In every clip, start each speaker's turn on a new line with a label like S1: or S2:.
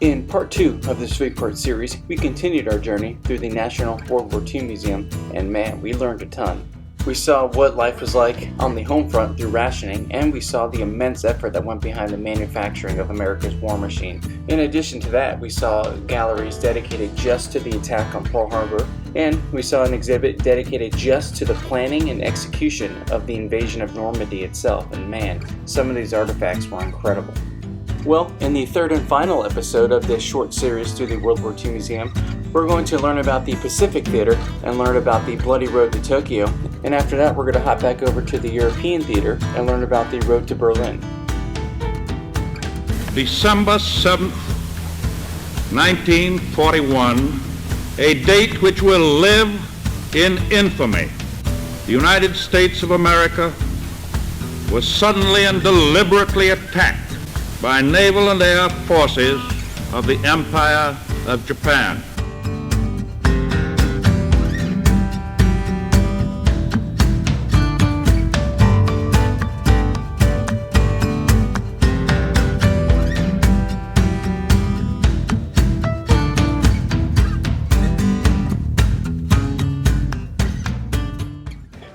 S1: In part 2 of this 3-part series, we continued our journey through the National World War II Museum, and man, we learned a ton. We saw what life was like on the home front through rationing, and we saw the immense effort that went behind the manufacturing of America's war machine. In addition to that, we saw galleries dedicated just to the attack on Pearl Harbor, and we saw an exhibit dedicated just to the planning and execution of the invasion of Normandy itself, and man, some of these artifacts were incredible. Well, in the third and final episode of this short series through the World War II Museum, we're going to learn about the Pacific Theater and learn about the Bloody Road to Tokyo, and after that we're going to hop back over to the European Theater and learn about the Road to Berlin.
S2: December 7th, 1941, a date which will live in infamy. The United States of America was suddenly and deliberately attacked by naval and air forces of the Empire of Japan.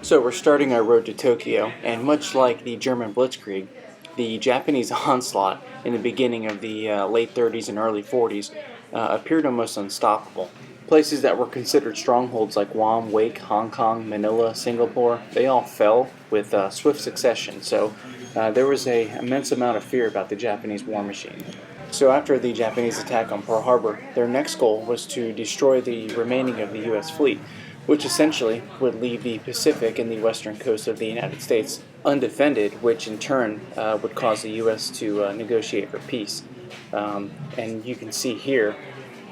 S1: So we're starting our road to Tokyo, and much like the German Blitzkrieg, the Japanese onslaught in the beginning of the late 30s and early 40s appeared almost unstoppable. Places that were considered strongholds like Guam, Wake, Hong Kong, Manila, Singapore, they all fell with swift succession, so there was an immense amount of fear about the Japanese war machine. So after the Japanese attack on Pearl Harbor, their next goal was to destroy the remaining of the U.S. fleet, which essentially would leave the Pacific and the western coast of the United States undefended, which in turn would cause the U.S. to negotiate for peace. And you can see here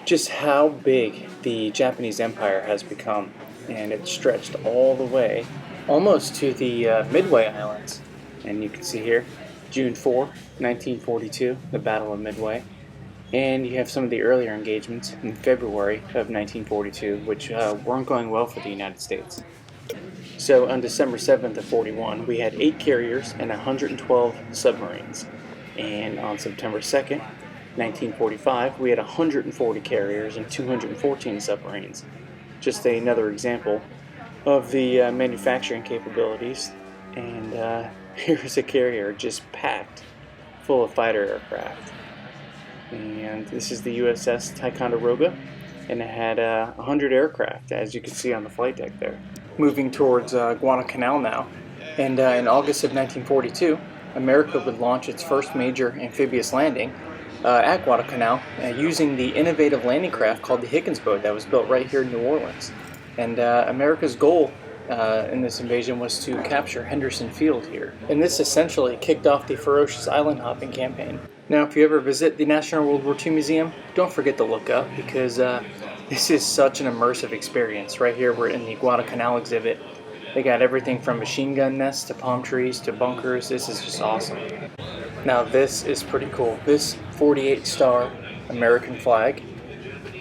S1: just how big the Japanese Empire has become, and it's stretched all the way almost to the Midway Islands. And you can see here, June 4, 1942, the Battle of Midway. And you have some of the earlier engagements in February of 1942, which weren't going well for the United States. So on December 7th of 41, we had 8 carriers and 112 submarines. And on September 2nd, 1945, we had 140 carriers and 214 submarines. Just another example of the manufacturing capabilities. And here's a carrier just packed full of fighter aircraft. And this is the Uss Ticonderoga, and it had 100 aircraft, as you can see on the flight deck there. Moving towards Guadalcanal now, and in August of 1942, America would launch its first major amphibious landing at Guadalcanal using the innovative landing craft called the Higgins boat that was built right here in New Orleans. And America's goal in this invasion was to capture Henderson Field here. And this essentially kicked off the ferocious island hopping campaign. Now, if you ever visit the National World War II Museum, don't forget to look up, because this is such an immersive experience. Right here, we're in the Guadalcanal exhibit. They got everything from machine gun nests to palm trees to bunkers. This is just awesome. Now, this is pretty cool. This 48-star American flag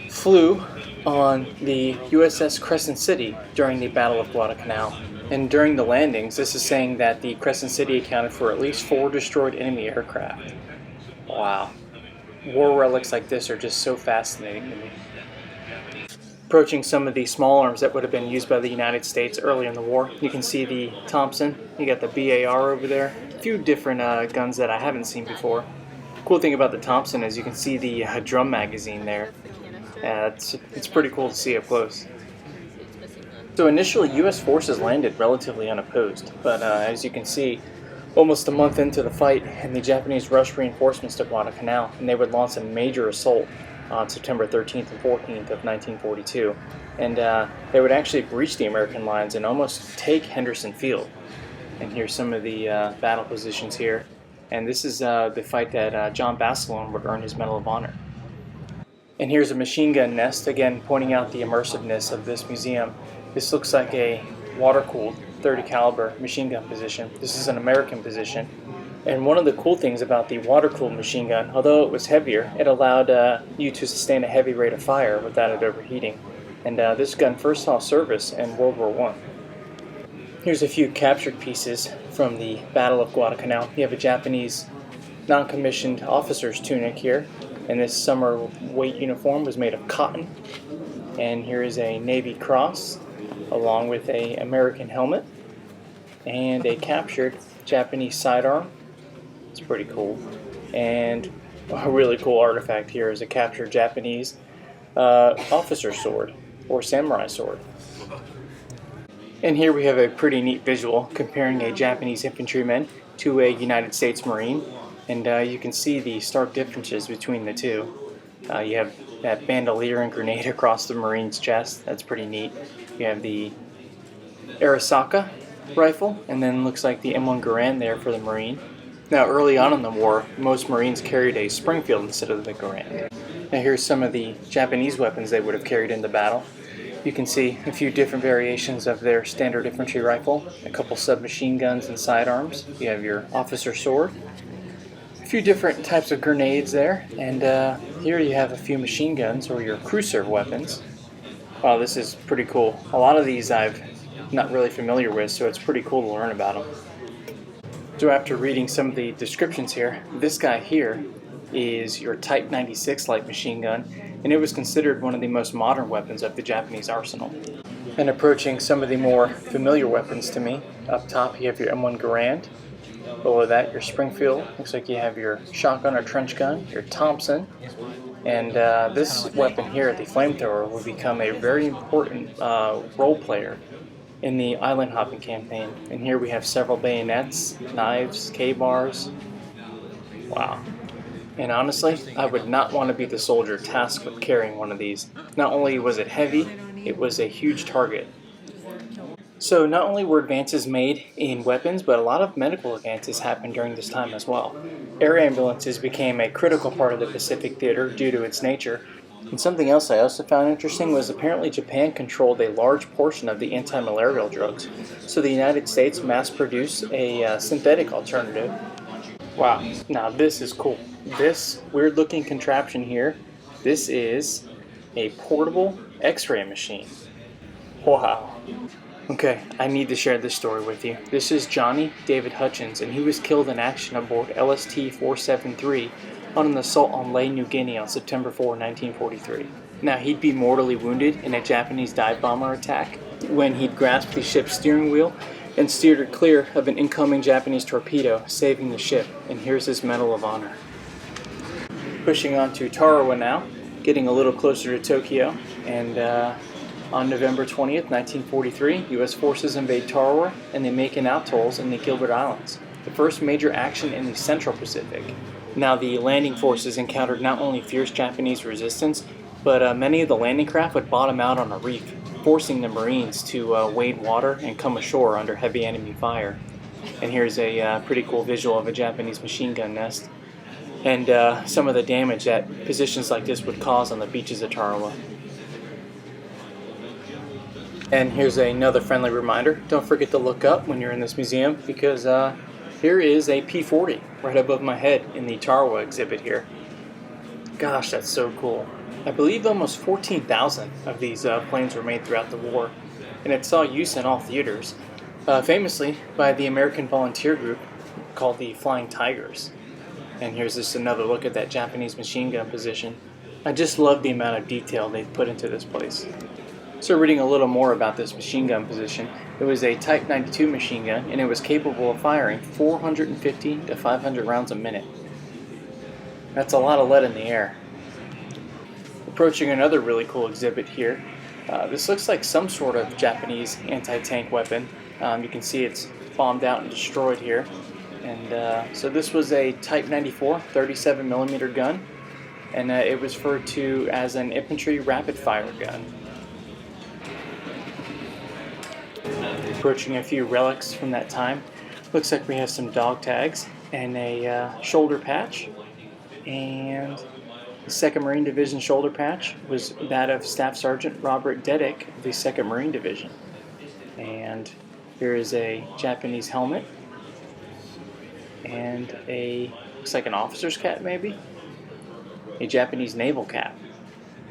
S1: flew on the USS Crescent City during the Battle of Guadalcanal. And during the landings, this is saying that the Crescent City accounted for at least 4 destroyed enemy aircraft. Wow. War relics like this are just so fascinating to me. Approaching some of the small arms that would have been used by the United States early in the war, you can see the Thompson, you got the BAR over there, a few different guns that I haven't seen before. Cool thing about the Thompson is you can see the drum magazine there. It's pretty cool to see up close. So initially, U.S. forces landed relatively unopposed, but as you can see, almost a month into the fight, and the Japanese rushed reinforcements to Guadalcanal, and they would launch a major assault on September 13th and 14th of 1942. And they would actually breach the American lines and almost take Henderson Field. And here's some of the battle positions here. And this is the fight that John Basilone would earn his Medal of Honor. And here's a machine gun nest, again pointing out the immersiveness of this museum. This looks like a water-cooled 30 caliber machine gun position. This is an American position. And one of the cool things about the water-cooled machine gun, although it was heavier, it allowed you to sustain a heavy rate of fire without it overheating. And this gun first saw service in World War I. Here's a few captured pieces from the Battle of Guadalcanal. You have a Japanese non-commissioned officer's tunic here. And this summer weight uniform was made of cotton. And here is a Navy cross along with a American helmet and a captured Japanese sidearm. It's pretty cool. And a really cool artifact here is a captured Japanese officer sword or samurai sword. And here we have a pretty neat visual comparing a Japanese infantryman to a United States Marine. And you can see the stark differences between the two. You have that bandolier and grenade across the Marine's chest. That's pretty neat. You have the Arisaka rifle, and then looks like the M1 Garand there for the Marine. Now, early on in the war, most Marines carried a Springfield instead of the Garand. Now, here's some of the Japanese weapons they would have carried into battle. You can see a few different variations of their standard infantry rifle, a couple submachine guns and sidearms. You have your officer sword, a few different types of grenades there, and here you have a few machine guns or your crew serve weapons. Wow, this is pretty cool. A lot of these I'm not really familiar with, so it's pretty cool to learn about them. So after reading some of the descriptions here, this guy here is your Type 96 light machine gun, and it was considered one of the most modern weapons of the Japanese arsenal. And approaching some of the more familiar weapons to me, up top you have your M1 Garand, below that your Springfield, looks like you have your shotgun or trench gun, your Thompson, and this weapon here, the flamethrower, will become a very important role player in the island hopping campaign. And here we have several bayonets, knives, K-bars. Wow. And honestly, I would not want to be the soldier tasked with carrying one of these. Not only was it heavy, it was a huge target. So not only were advances made in weapons, but a lot of medical advances happened during this time as well. Air ambulances became a critical part of the Pacific theater due to its nature. And something else I also found interesting was apparently Japan controlled a large portion of the anti-malarial drugs. So the United States mass-produced a synthetic alternative. Wow, now this is cool. This weird-looking contraption here, this is a portable X-ray machine. Wow. Okay, I need to share this story with you. This is Johnny David Hutchins, and he was killed in action aboard LST-473 on an assault on Lae, New Guinea on September 4, 1943. Now, he'd be mortally wounded in a Japanese dive bomber attack when he'd grasped the ship's steering wheel and steered it clear of an incoming Japanese torpedo, saving the ship. And here's his Medal of Honor. Pushing on to Tarawa now, getting a little closer to Tokyo, and on November 20th, 1943, U.S. forces invade Tarawa and the Makin Atolls in the Gilbert Islands, the first major action in the Central Pacific. Now, the landing forces encountered not only fierce Japanese resistance, but many of the landing craft would bottom out on a reef, forcing the Marines to wade water and come ashore under heavy enemy fire. And here's a pretty cool visual of a Japanese machine gun nest, and some of the damage that positions like this would cause on the beaches of Tarawa. And here's another friendly reminder, don't forget to look up when you're in this museum, because here is a P-40 right above my head in the Tarawa exhibit here. Gosh, that's so cool. I believe almost 14,000 of these planes were made throughout the war, and it saw use in all theaters, famously by the American volunteer group called the Flying Tigers. And here's just another look at that Japanese machine gun position. I just love the amount of detail they've put into this place. So reading a little more about this machine gun position, it was a Type 92 machine gun, and it was capable of firing 450 to 500 rounds a minute. That's a lot of lead in the air. Approaching another really cool exhibit here. This looks like some sort of Japanese anti-tank weapon. You can see it's bombed out and destroyed here. And so this was a Type 94 37mm gun, and it was referred to as an infantry rapid-fire gun. Approaching a few relics from that time. Looks like we have some dog tags and a shoulder patch. And the 2nd Marine Division shoulder patch was that of Staff Sergeant Robert Dedick of the 2nd Marine Division. And here is a Japanese helmet. And looks like an officer's cap maybe? A Japanese naval cap.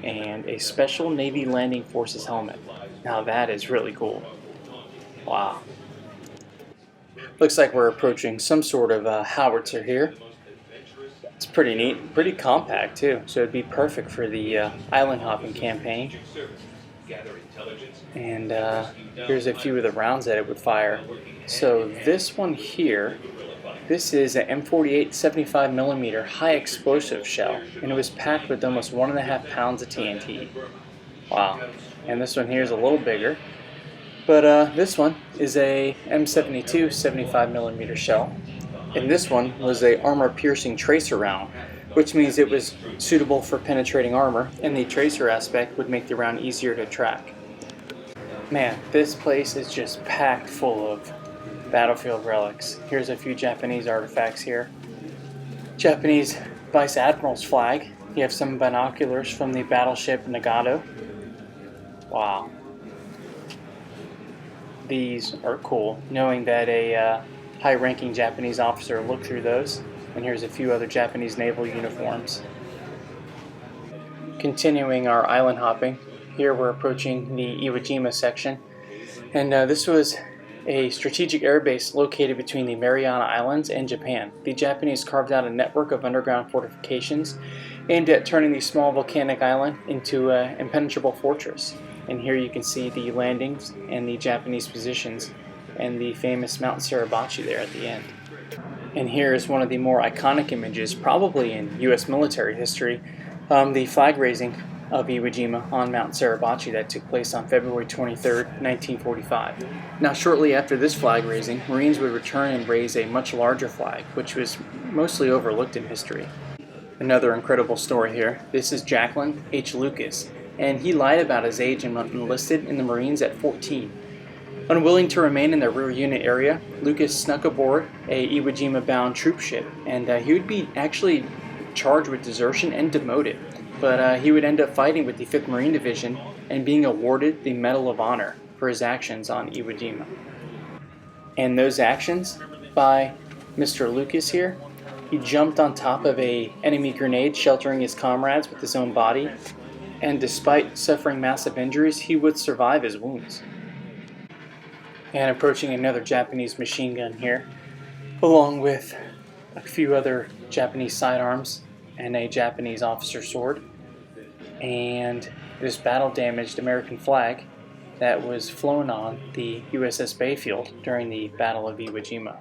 S1: And a Special Navy Landing Forces helmet. Now that is really cool. Wow. Looks like we're approaching some sort of howitzer here. It's pretty neat, pretty compact too, so it'd be perfect for the island hopping campaign. And here's a few of the rounds that it would fire. So this one here, this is an M48 75mm high explosive shell, and it was packed with almost 1.5 pounds of TNT. Wow. And this one here is a little bigger, but this one is a M72 75mm shell, and this one was a armor-piercing tracer round, which means it was suitable for penetrating armor, and the tracer aspect would make the round easier to track. Man, this place is just packed full of battlefield relics. Here's a few Japanese artifacts here. Japanese Vice Admirals flag. You have some binoculars from the battleship Nagato. Wow. These are cool, knowing that a high-ranking Japanese officer looked through those. And here's a few other Japanese naval uniforms. Continuing our island hopping, here we're approaching the Iwo Jima section. And this was a strategic airbase located between the Mariana Islands and Japan. The Japanese carved out a network of underground fortifications aimed at turning the small volcanic island into an impenetrable fortress. And here you can see the landings and the Japanese positions and the famous Mount Suribachi there at the end. And here is one of the more iconic images, probably in U.S. military history, the flag raising of Iwo Jima on Mount Suribachi that took place on February 23, 1945. Now, shortly after this flag raising, Marines would return and raise a much larger flag, which was mostly overlooked in history. Another incredible story here. This is Jaclyn H Lucas, and he lied about his age and enlisted in the Marines at 14. Unwilling to remain in the rear unit area, Lucas snuck aboard a Iwo Jima-bound troop ship, and he would be actually charged with desertion and demoted. But he would end up fighting with the 5th Marine Division and being awarded the Medal of Honor for his actions on Iwo Jima. And those actions by Mr. Lucas here, he jumped on top of an enemy grenade sheltering his comrades with his own body, and despite suffering massive injuries, he would survive his wounds. And approaching another Japanese machine gun here, along with a few other Japanese sidearms and a Japanese officer sword, and this battle-damaged American flag that was flown on the USS Bayfield during the Battle of Iwo Jima.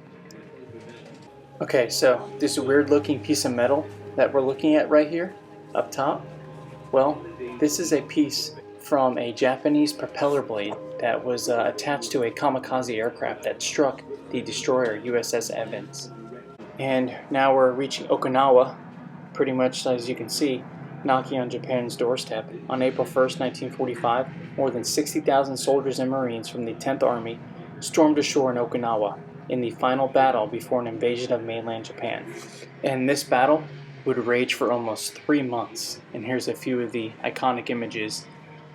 S1: Okay, so this weird-looking piece of metal that we're looking at right here, up top, well, this is a piece from a Japanese propeller blade that was attached to a kamikaze aircraft that struck the destroyer USS Evans. And now we're reaching Okinawa, pretty much as you can see, knocking on Japan's doorstep. On April 1st, 1945, more than 60,000 soldiers and Marines from the 10th Army stormed ashore in Okinawa in the final battle before an invasion of mainland Japan. And this battle would rage for almost 3 months. And here's a few of the iconic images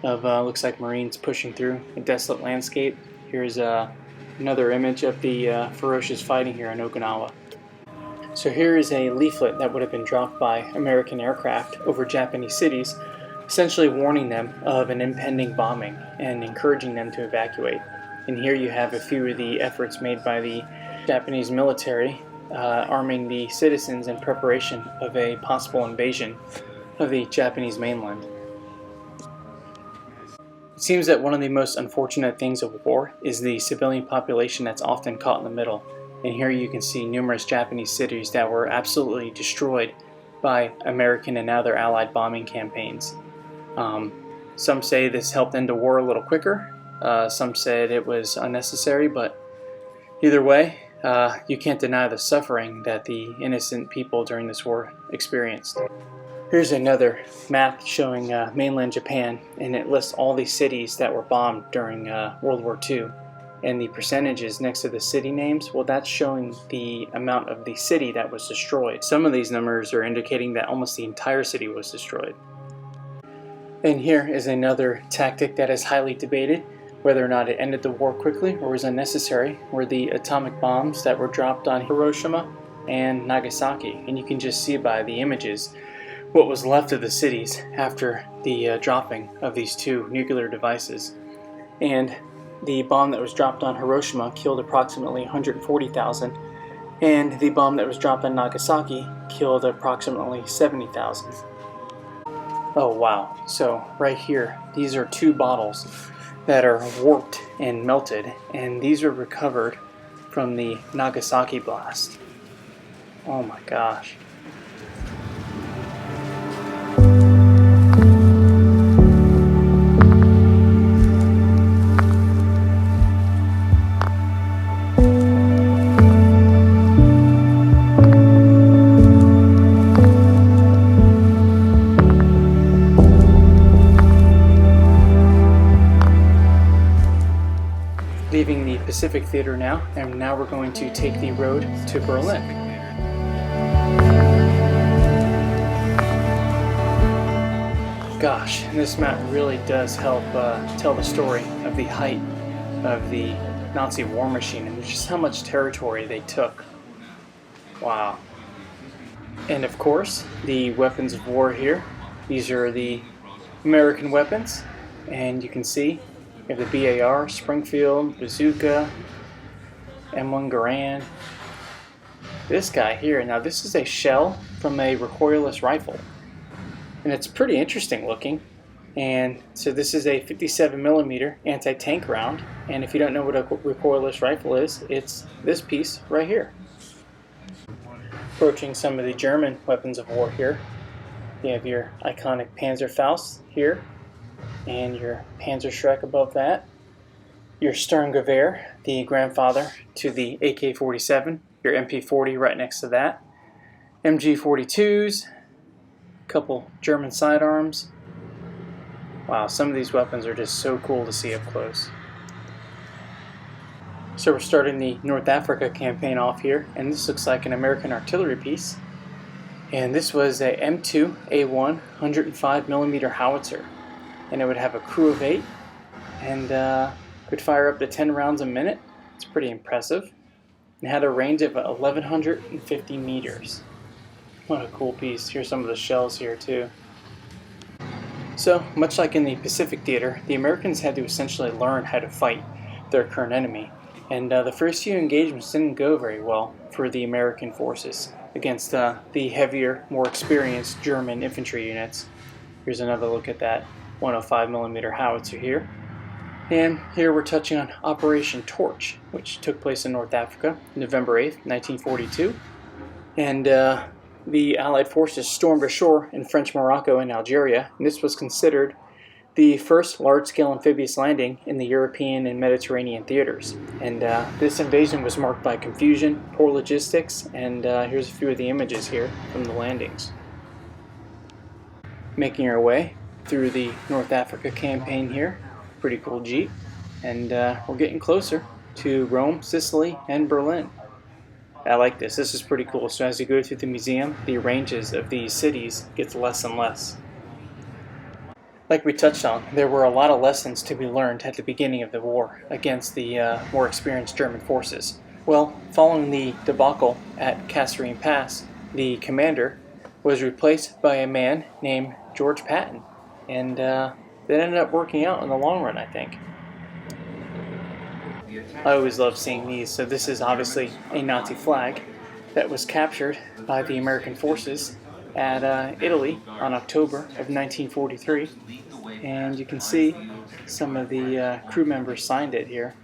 S1: of, looks like Marines pushing through a desolate landscape. Here's another image of the ferocious fighting here in Okinawa. So here is a leaflet that would have been dropped by American aircraft over Japanese cities, essentially warning them of an impending bombing and encouraging them to evacuate. And here you have a few of the efforts made by the Japanese military arming the citizens in preparation of a possible invasion of the Japanese mainland. It seems that one of the most unfortunate things of war is the civilian population that's often caught in the middle. And here you can see numerous Japanese cities that were absolutely destroyed by American and other Allied bombing campaigns. Some say this helped end the war a little quicker. Some said it was unnecessary, but either way, you can't deny the suffering that the innocent people during this war experienced. Here's another map showing mainland Japan, and it lists all these cities that were bombed during World War II. And the percentages next to the city names, well, that's showing the amount of the city that was destroyed. Some of these numbers are indicating that almost the entire city was destroyed. And here is another tactic that is highly debated, whether or not it ended the war quickly or was unnecessary, were the atomic bombs that were dropped on Hiroshima and Nagasaki. And you can just see by the images what was left of the cities after the dropping of these two nuclear devices. And the bomb that was dropped on Hiroshima killed approximately 140,000, And the bomb that was dropped on Nagasaki killed approximately 70,000. Oh wow, so right here, these are 2 bottles that are warped and melted, and these were recovered from the Nagasaki blast. Oh my gosh. Leaving the Pacific Theater now, and now we're going to take the road to Berlin. Gosh, this map really does help tell the story of the height of the Nazi war machine and just how much territory they took. Wow. And of course, the weapons of war here. These are the American weapons, and you can see we have the BAR, Springfield, Bazooka, M1 Garand. This guy here, now this is a shell from a recoilless rifle. And it's pretty interesting looking. And so this is a 57mm anti-tank round. And if you don't know what a recoilless rifle is, it's this piece right here. Approaching some of the German weapons of war here. You have your iconic Panzerfaust here, and your Panzerschreck above that. Your Sturmgewehr, the grandfather to the AK-47. Your MP40 right next to that. MG42s. A couple German sidearms. Wow, some of these weapons are just so cool to see up close. So we're starting the North Africa campaign off here, and this looks like an American artillery piece. And this was a M2A1 105mm howitzer. And it would have a crew of 8 and could fire up to 10 rounds a minute. It's pretty impressive. It had a range of 1,150 meters. What a cool piece. Here's some of the shells here too. So, much like in the Pacific Theater, the Americans had to essentially learn how to fight their current enemy. And the first few engagements didn't go very well for the American forces against the heavier, more experienced German infantry units. Here's another look at that 105mm howitzer here. And here we're touching on Operation Torch, which took place in North Africa, November 8th, 1942. And the Allied forces stormed ashore in French Morocco and Algeria, and this was considered the first large-scale amphibious landing in the European and Mediterranean theaters. And this invasion was marked by confusion, poor logistics, and here's a few of the images here from the landings. Making our way through the North Africa campaign here. Pretty cool Jeep. And we're getting closer to Rome, Sicily, and Berlin. I like this. This is pretty cool. So as you go through the museum, the ranges of these cities gets less and less. Like we touched on, there were a lot of lessons to be learned at the beginning of the war against the more experienced German forces. Well, following the debacle at Kasserine Pass, the commander was replaced by a man named George Patton. And that ended up working out in the long run, I think. I always love seeing these. So this is obviously a Nazi flag that was captured by the American forces at Italy on October of 1943. And you can see some of the crew members signed it here.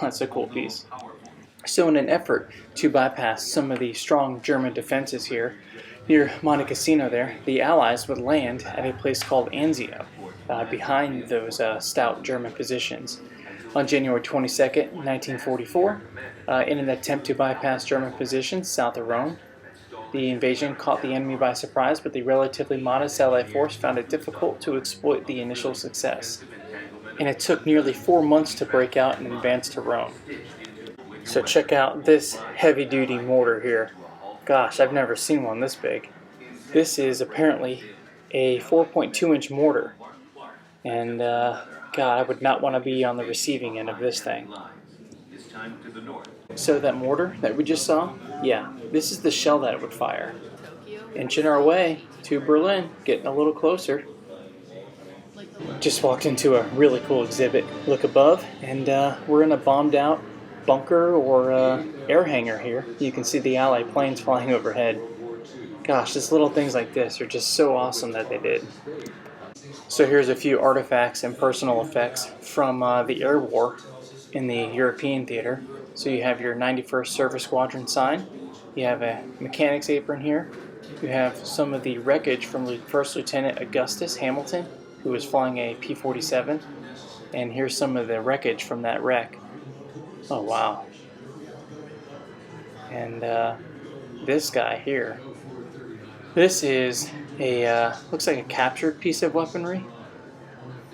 S1: That's a cool piece. So in an effort to bypass some of the strong German defenses here, near Monte Cassino there, the Allies would land at a place called Anzio, behind those stout German positions. On January 22nd, 1944, in an attempt to bypass German positions south of Rome, the invasion caught the enemy by surprise, but the relatively modest Allied force found it difficult to exploit the initial success. And it took nearly 4 months to break out and advance to Rome. So check out this heavy-duty mortar here. Gosh, I've never seen one this big. This is apparently a 4.2-inch mortar. And God, I would not want to be on the receiving end of this thing. So that mortar that we just saw, yeah, this is the shell that it would fire. Inching our way to Berlin, getting a little closer. Just walked into a really cool exhibit. Look above, and we're in a bombed out bunker or air hangar here. You can see the Allied planes flying overhead. Gosh, just little things like this are just so awesome that they did. So here's a few artifacts and personal effects from the air war in the European theater. So you have your 91st Surface Squadron sign. You have a mechanic's apron here. You have some of the wreckage from First Lieutenant Augustus Hamilton, who was flying a P-47. And here's some of the wreckage from that wreck. Oh wow. And this guy here. This is a, looks like a captured piece of weaponry.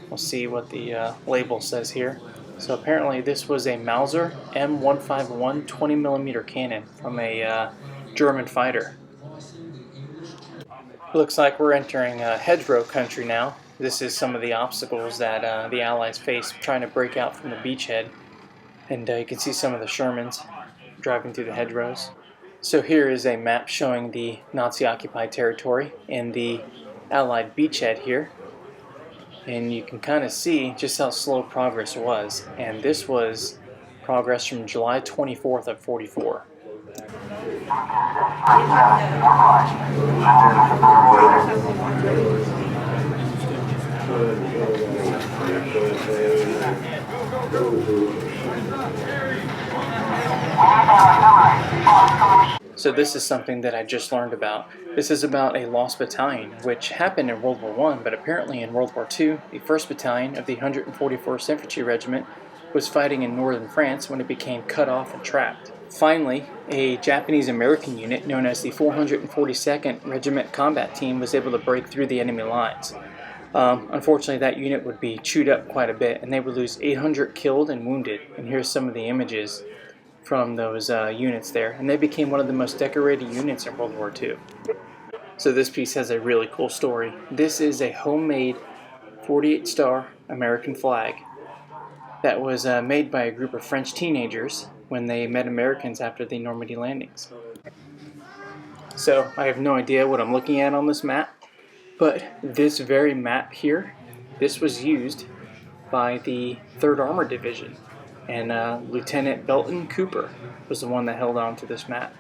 S1: We'll see what the label says here. So apparently this was a Mauser M151 20mm cannon from a German fighter. Looks like we're entering hedgerow country now. This is some of the obstacles that the Allies faced trying to break out from the beachhead. And you can see some of the Shermans driving through the hedgerows. So here is a map showing the Nazi-occupied territory and the Allied beachhead here. And you can kind of see just how slow progress was. And this was progress from July 24th of 44. So this is something that I just learned about. This is about a lost battalion, which happened in World War I, but apparently in World War II, the 1st Battalion of the 144th Infantry Regiment was fighting in northern France when it became cut off and trapped. Finally, a Japanese-American unit known as the 442nd Regiment Combat Team was able to break through the enemy lines. Unfortunately, that unit would be chewed up quite a bit, and they would lose 800 killed and wounded. And here's some of the images from those units there, and they became one of the most decorated units in World War II. So this piece has a really cool story. This is a homemade 48-star American flag that was made by a group of French teenagers when they met Americans after the Normandy landings. So I have no idea what I'm looking at on this map, but this very map here, this was used by the 3rd Armored Division. And Lieutenant Belton Cooper was the one that held on to this map.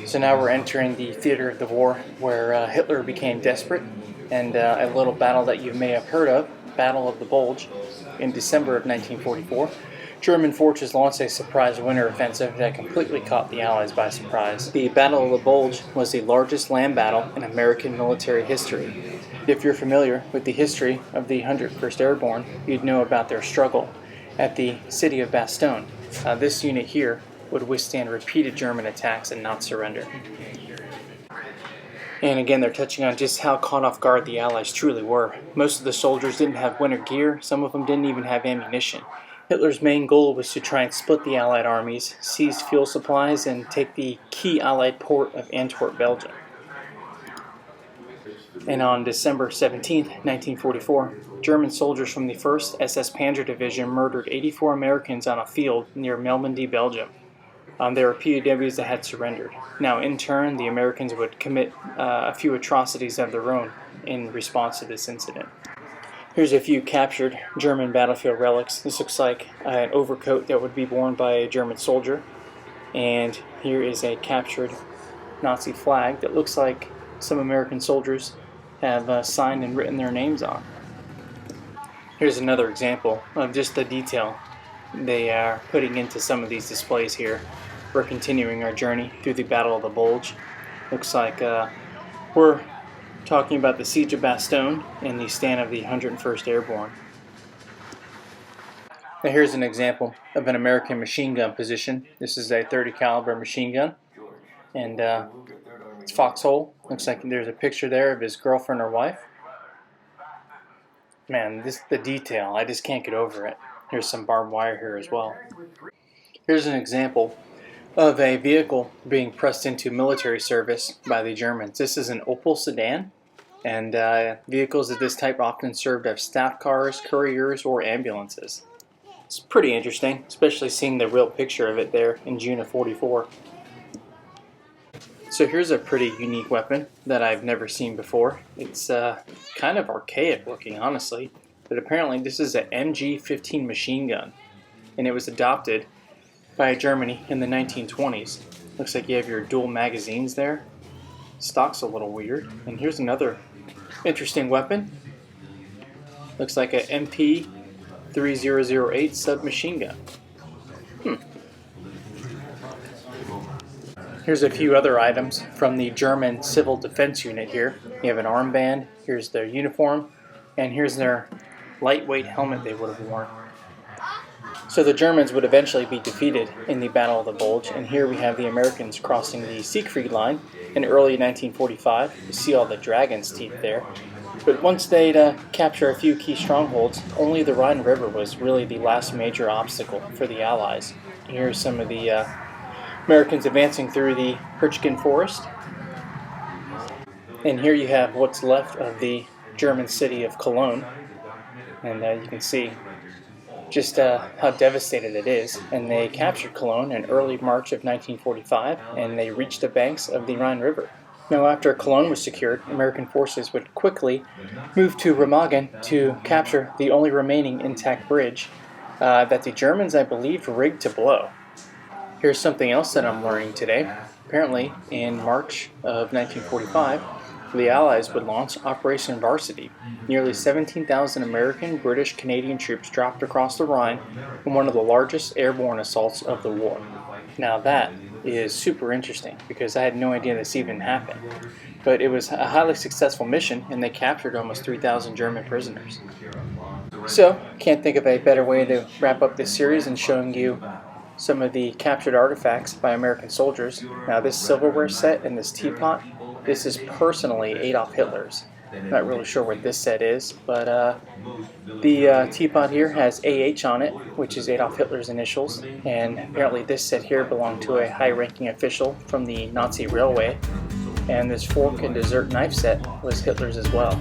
S1: So now we're entering the theater of the war where Hitler became desperate, and a little battle that you may have heard of, Battle of the Bulge, in December of 1944. German forces launched a surprise winter offensive that completely caught the Allies by surprise. The Battle of the Bulge was the largest land battle in American military history. If you're familiar with the history of the 101st Airborne, you'd know about their struggle at the city of Bastogne. This unit here would withstand repeated German attacks and not surrender. And again, they're touching on just how caught off guard the Allies truly were. Most of the soldiers didn't have winter gear, some of them didn't even have ammunition. Hitler's main goal was to try and split the Allied armies, seize fuel supplies, and take the key Allied port of Antwerp, Belgium. And on December 17, 1944, German soldiers from the 1st SS Panzer Division murdered 84 Americans on a field near Melmondy, Belgium. They were POWs that had surrendered. Now, in turn, the Americans would commit a few atrocities of their own in response to this incident. Here's a few captured German battlefield relics. This looks like an overcoat that would be worn by a German soldier. And here is a captured Nazi flag that looks like some American soldiers have signed and written their names on. Here's another example of just the detail they are putting into some of these displays here. We're continuing our journey through the Battle of the Bulge. Looks like we're talking about the Siege of Bastogne and the stand of the 101st Airborne. Now here's an example of an American machine gun position. This is a .30 caliber machine gun, and it's foxhole. Looks like there's a picture there of his girlfriend or wife. Man, the detail, I just can't get over it. Here's some barbed wire here as well. Here's an example of a vehicle being pressed into military service by the Germans. This is an Opal Sedan, and vehicles of this type often served as staff cars, couriers, or ambulances. It's pretty interesting, especially seeing the real picture of it there in June of '44. So here's a pretty unique weapon that I've never seen before. It's kind of archaic looking, honestly, but apparently this is an Mg15 machine gun. and it was adopted by Germany in the 1920s. Looks like you have your dual magazines there. Stock's a little weird. And here's another interesting weapon. Looks like a MP3008 submachine gun. Here's a few other items from the German Civil Defense Unit here. You have an armband, here's their uniform, and here's their lightweight helmet they would have worn. So the Germans would eventually be defeated in the Battle of the Bulge, and here we have the Americans crossing the Siegfried Line in early 1945. You see all the dragon's teeth there. But once they'd capture a few key strongholds, only the Rhine River was really the last major obstacle for the Allies. Here's some of the Americans advancing through the Hutchins forest. And here you have what's left of the German city of Cologne. And you can see just how devastated it is. And they captured Cologne in early March of 1945, and they reached the banks of the Rhine River. Now, after Cologne was secured, American forces would quickly move to Remagen to capture the only remaining intact bridge that the Germans, I believe, rigged to blow. Here's something else that I'm learning today. Apparently, in March of 1945, the Allies would launch Operation Varsity. Nearly 17,000 American, British, Canadian troops dropped across the Rhine in one of the largest airborne assaults of the war. Now that is super interesting because I had no idea this even happened. But it was a highly successful mission, and they captured almost 3,000 German prisoners. So, can't think of a better way to wrap up this series than showing you some of the captured artifacts by American soldiers. Now this silverware set and this teapot, this is personally Adolf Hitler's. Not really sure what this set is, but the teapot here has AH on it, which is Adolf Hitler's initials, and apparently this set here belonged to a high-ranking official from the Nazi railway, and this fork and dessert knife set was Hitler's as well.